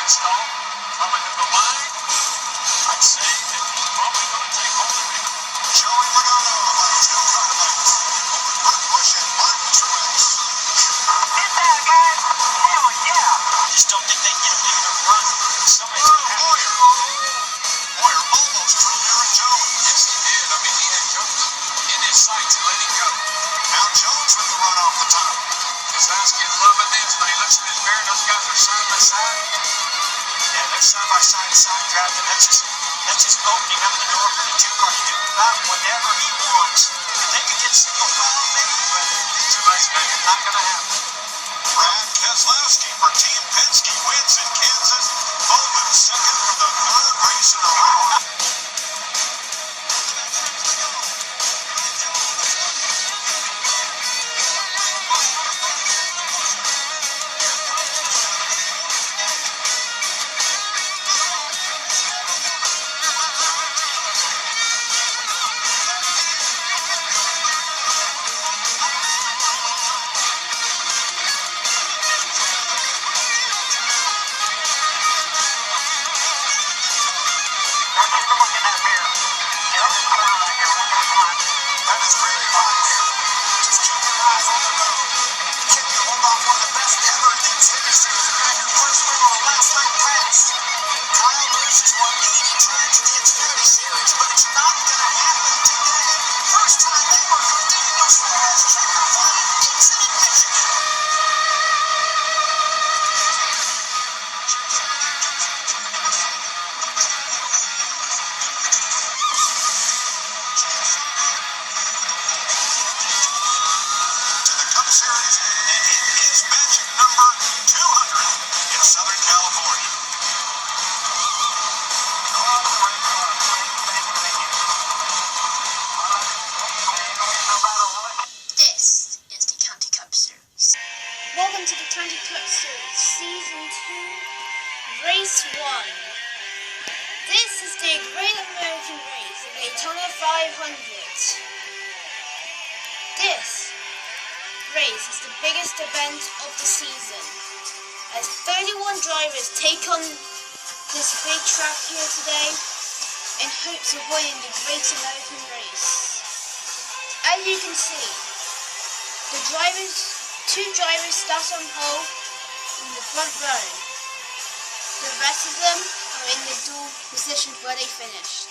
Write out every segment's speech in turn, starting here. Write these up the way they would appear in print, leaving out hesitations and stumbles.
install coming to the line. I'd say that he's probably going to take home the victory. Joey Logano by his new car lights. Burt Busch and Martin Truex. Get that, guys. Hell yeah. I just don't think they can get a big enough run. Somebody's going to have to. Boyer almost drove Aaron Jones. Yes, he did. I mean, he had Jones in his sights and let him go. Now Jones with the run off the top. Keselowski loving this, but he looks at his pair, and those guys are side by side. Yeah, they're side by side drafting. That's just opening up the door for the two cars to do about whatever he wants. If they could get single file, maybe, but too much not going to happen. Brad Keselowski for Team Penske wins in Kansas. Bowman second for the third race in a row. Welcome to the County Cup Series, Season 2, Race 1. This is the Great American Race, the Daytona 500. This race is the biggest event of the season, as 31 drivers take on this big track here today in hopes of winning the Great American Race. As you can see, two drivers start on pole in the front row. The rest of them are in the dual positions where they finished.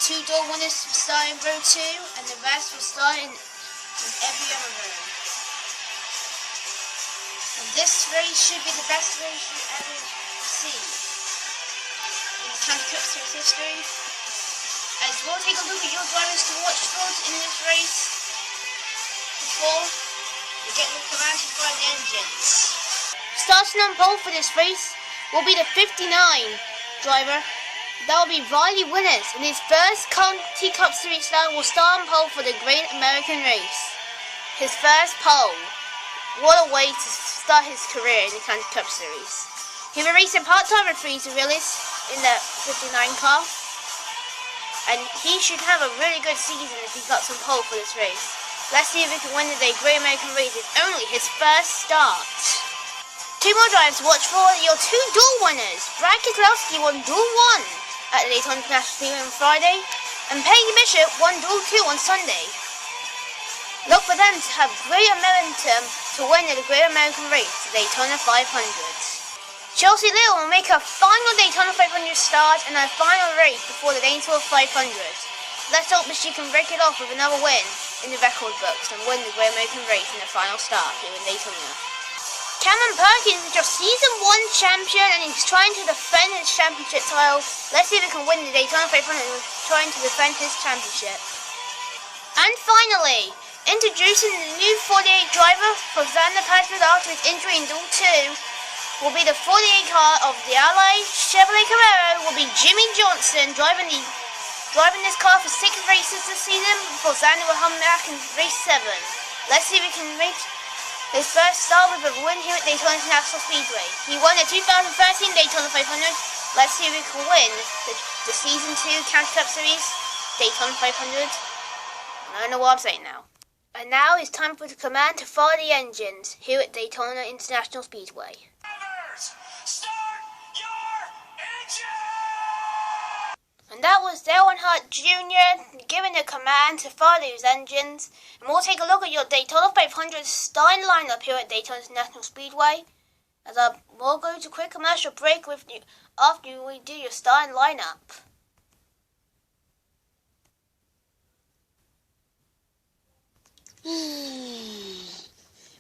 Two dual winners will start in row 2, and the rest will start in every other row. And this race should be the best race you ever see in the County Cup Series history. As we'll take a look at your drivers to watch for in this race before we get the command to fire the engines. Starting on pole for this race will be the 59 driver. That will be Riley Winners. In his first County Cup Series start will start on pole for the Great American Race. His first pole. What a way to start his career in the County Cup Series. He will race in part-time with Freezer Willis in the 59 car. And he should have a really good season if he got some pole for this race. Let's see if he can win the Great American Race. It's only his first start. Two more drivers to watch for your two dual winners. Brad Keselowski won dual 1 at the Daytona International Speedway on Friday, and Peggy Bishop won dual 2 on Sunday. Look for them to have great momentum to win the Great American Race, the Daytona 500. Chelsea Little will make her final Daytona 500 start and her final race before the Daytona 500. Let's hope that she can break it off with another win in the record books and win the Great American Race in the final start here in Daytona. Cameron Perkins is your Season 1 champion and he's trying to defend his championship title. Let's see if he can win the Daytona 500 and trying to defend his championship. And finally, introducing the new 48 driver for Xander Parsons after his injury in Duel 2 will be the 48 car of the Ally Chevrolet Camaro will be Jimmy Johnson driving this car for 6 races this season before Xander will come back in race 7. Let's see if we can make his first start with a win here at Daytona International Speedway. He won the 2013 Daytona 500. Let's see if we can win the Season 2 County Cup Series Daytona 500. I don't know what I'm saying now. And now it's time for the command to fire the engines here at Daytona International Speedway. Start your And that was Dale Earnhardt Jr. giving the command to fire those engines. And we'll take a look at your Daytona 500 starting lineup here at Daytona International Speedway. As we'll go to a quick commercial break with you after we do your starting lineup.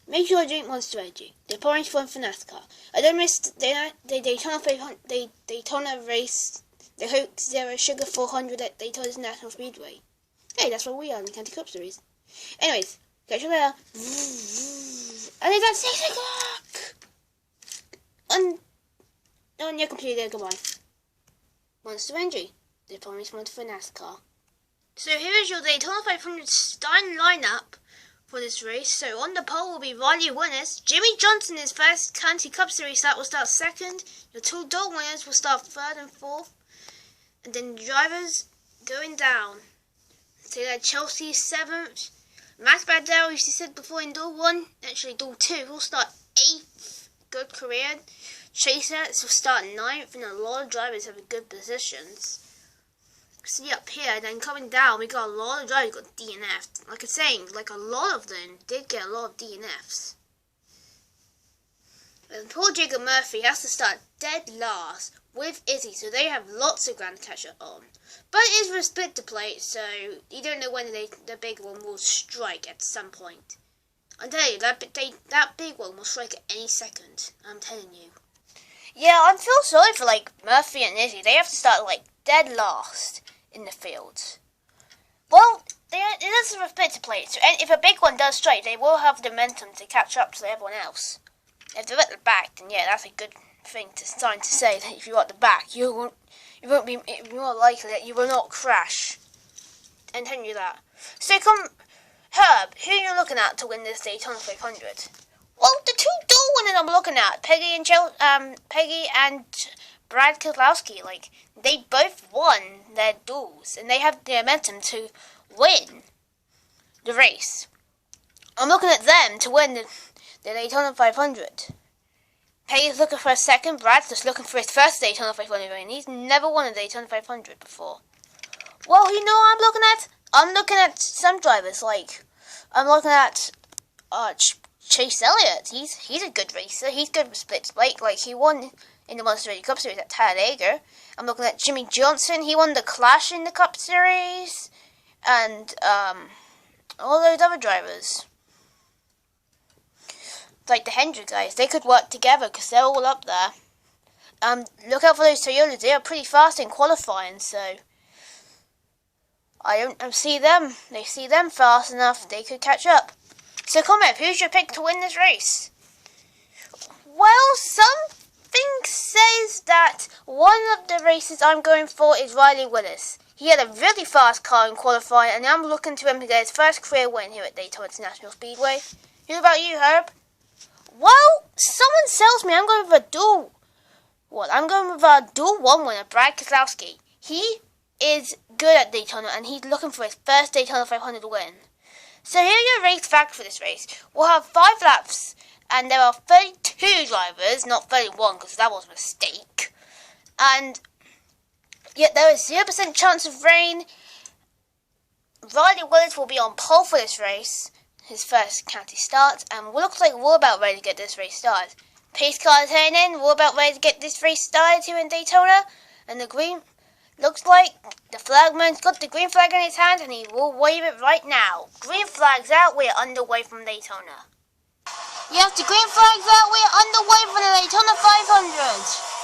Make sure you drink Monster Energy. The orange one for NASCAR. I don't miss the Daytona 500, Daytona race. The Coke Zero Sugar 400 at Daytona International Speedway. Hey, that's what we are in the County Cup Series. Anyways, catch you later. And it's at 6 o'clock! On your computer, goodbye. Monster Energy. The orange one for NASCAR. So here is your Daytona 500 starting lineup for this race. So on the pole will be Riley Winners. Jimmy Johnson is first County Cup Series start will start second. Your two door winners will start third and fourth. And then the drivers going down. So that Chelsea seventh. Max Badell, as you said before in door one, actually door two, will start eighth. Good career. Chaser will start ninth, and a lot of drivers have good positions. See up here, then coming down, we got a lot of drivers got DNF'd. Like I'm saying, like a lot of them did get a lot of DNFs. And poor Jacob Murphy has to start dead last with Izzy, so they have lots of ground to catch up on. But it is for a split to plate, so you don't know when the big one will strike at some point. I tell you, that big one will strike at any second. I'm telling you. Yeah, I feel sorry for Murphy and Izzy. They have to start dead last in the field. Well, it is for a split to plate, so if a big one does strike, they will have the momentum to catch up to everyone else. If they're at the back, then yeah, that's a good thing to say that if you're at the back, you won't be more likely that you will not crash. I'm telling you that. So come, Herb, who are you looking at to win this Daytona 500? Well, the two door winners I'm looking at, Peggy and Brad Keselowski, they both won their duels and they have the momentum to win the race. I'm looking at them to win the Daytona 500. Peggy's looking for a second. Brad's just looking for his first Daytona 500 win. He's never won a Daytona 500 before. Well, you know what I'm looking at? I'm looking at some drivers. I'm looking at Chase Elliott. He's a good racer. He's good with split plate. He won in the Monster Energy Cup Series at Talladega. I'm looking at Jimmy Johnson. He won the Clash in the Cup Series. And all those other drivers. The Hendrick guys, they could work together because they're all up there. Look out for those Toyotas. They are pretty fast in qualifying, so I don't see them. They see them fast enough, they could catch up. So comment, who's your pick to win this race? Well, something says that one of the races I'm going for is Riley Willis. He had a really fast car in qualifying, and I'm looking to him to get his first career win here at Daytona International Speedway. Who about you, Herb? Well, someone tells me I'm going with a dual. What? I'm going with a dual one winner, Brad Keselowski. He is good at Daytona, and he's looking for his first Daytona 500 win. So here are your race facts for this race. We'll have 5 laps, and there are 32 drivers, not 31, because that was a mistake. And yet there is 0% chance of rain. Riley Willis will be on pole for this race. His first county start, and we looks like we're about ready to get this race started. Pace car is heading in, we're about ready to get this race started here in Daytona, and the green, looks like the flagman's got the green flag in his hand, and he will wave it right now. Green flag's out, we're underway from Daytona. Yes, the green flag's out, we're underway from the Daytona 500.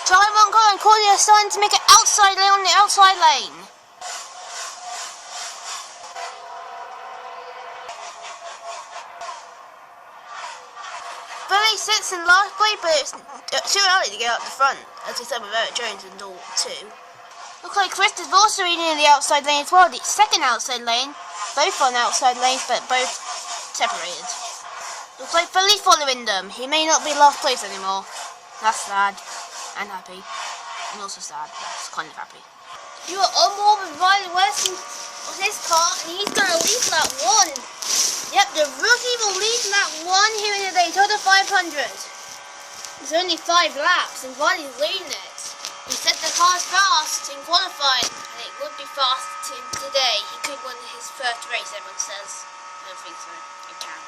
Charlie Montgomery and Cordy are starting to make an outside lane on the outside lane. Billy sits in last place, but it's too early to get up the front, as we said with Eric Jones in door 2. Looks like Chris is also in the outside lane as well, the second outside lane. Both on outside lanes, but both separated. Looks like Billy's following them. He may not be last place anymore. That's sad. And happy, and also sad, but kind of happy. You are on board with Riley West on his car, and he's going to leave that one. Yep, the rookie will lead lap 1 here in the Daytona 500. There's only 5 laps and Ronnie's leading it. He said the car's fast in qualifying and it would be fast today. He could win his first race, everyone says. I don't think so. It can.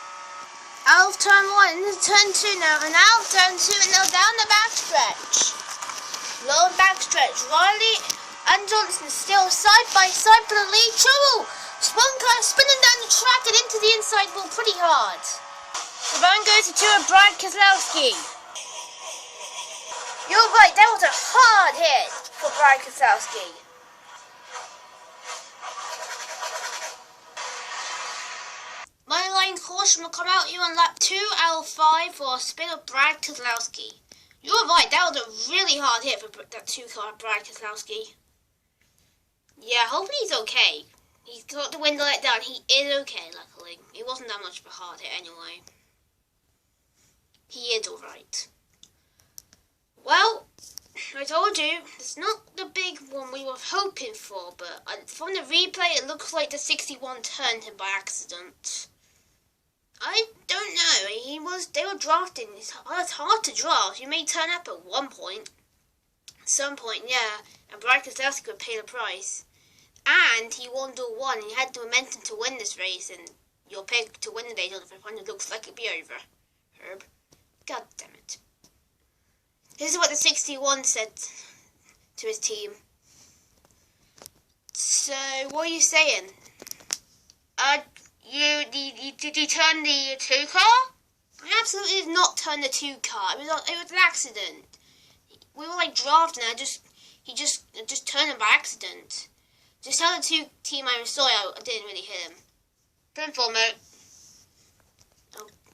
Out of turn 1 into turn 2 now, and out of turn 2 and now down the backstretch. Long backstretch. Riley and Johnson still side by side for the lead. Trouble! One car spinning down the track and into the inside wall pretty hard. The run goes to Brian Keselowski. You're right, that was a hard hit for Brian Keselowski. Moneyline caution will come out here on lap 2 out of 5 for a spin of Brian Keselowski. You're right, that was a really hard hit for that 2-car Brian Keselowski. Yeah, hopefully he's okay. He's got the window let down. He is okay, luckily. It wasn't that much of a hard hit anyway. He is alright. Well, I told you, it's not the big one we were hoping for, but from the replay, it looks like the 61 turned him by accident. I don't know. They were drafting. It's hard to draft. You may turn up at one point. At some point, yeah. And Brian Keselowski would pay the price. And he won the 1. He had the momentum to win this race, and your pick to win the Daytona 500 looks like it'd be over. Herb. God damn it. This is what the 61 said to his team. So, what are you saying? Did you turn the 2 car? I absolutely did not turn the 2 car. It was an accident. We were like drafting. He just turned him by accident. Just tell the 2 team I saw I didn't really hit him. Don't fall, mate.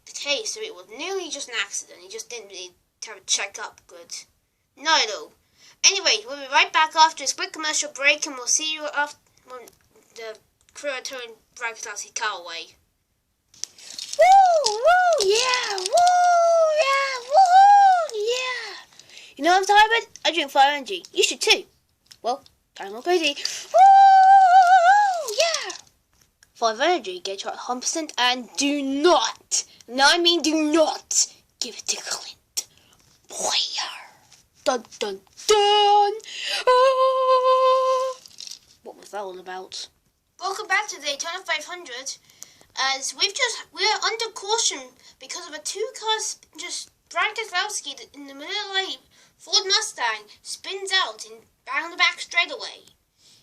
Okay, so it was nearly just an accident. He just didn't really have it check up good. No. Anyway, we'll be right back after this quick commercial break, and we'll see you after when the crew are turning Brian Keselowski's car away. Woo! Yeah! Woo! Yeah! Woo! Yeah! You know what I'm talking about? I drink 5 energy. You should too. Well, I'm not crazy. Woo! Yeah! 5 energy gets you at 100% and do not, give it to Clint Boyer. Dun dun dun! What was that all about? Welcome back to the Daytona 500. As we're under caution because of a 2-car just Brian Keselowski in the middle of the Ford Mustang spins out and down the back straightaway.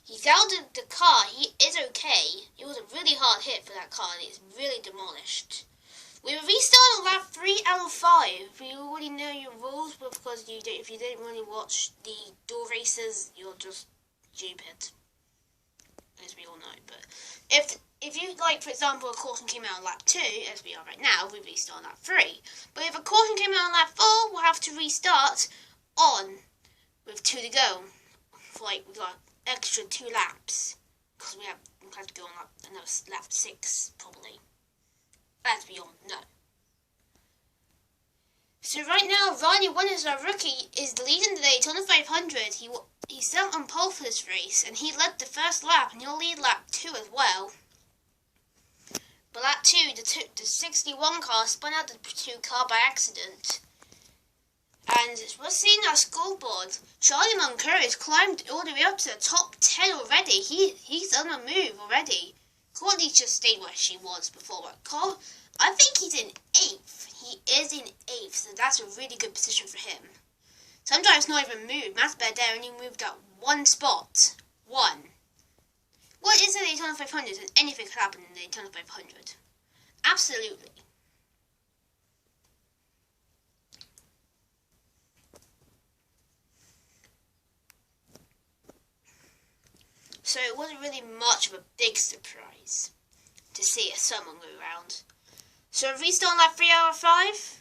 He's out of the car. He is okay. It was a really hard hit for that car and it's really demolished. We will restart on lap 3 out of 5. You already know your rules, but because if you didn't really watch the dual races, you're just stupid. As we all know. But if you, like, for example, a caution came out on lap 2, as we are right now, we restart on lap 3. But if a caution came out on lap 4, we'll have to restart on with 2 to go. We got extra 2 laps. Because we have to go on another lap 6, probably. As we all know. So right now, Ronnie Winters, our rookie, is leading the Daytona 500. He's still on pole for this race, and he led the first lap, and he'll lead lap 2 as well. But lap 2, the 61 car spun out the 2 car by accident. And we're seeing our scoreboard. Charlie Moncur has climbed all the way up to the top 10 already. He's on a move already. Courtney just stayed where she was before. I think he's in 8th. He is in 8th, so that's a really good position for him. Sometimes not even moved. Matt Berdare only moved up 1 spot. 1. What is the Daytona 500? And anything could happen in the Daytona 500. Absolutely. So it wasn't really much of a big surprise to see someone go around. So restart on lap 3 out of 5.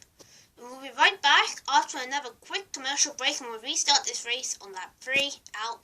And we'll be right back after another quick commercial break, and we'll restart this race on lap 3 out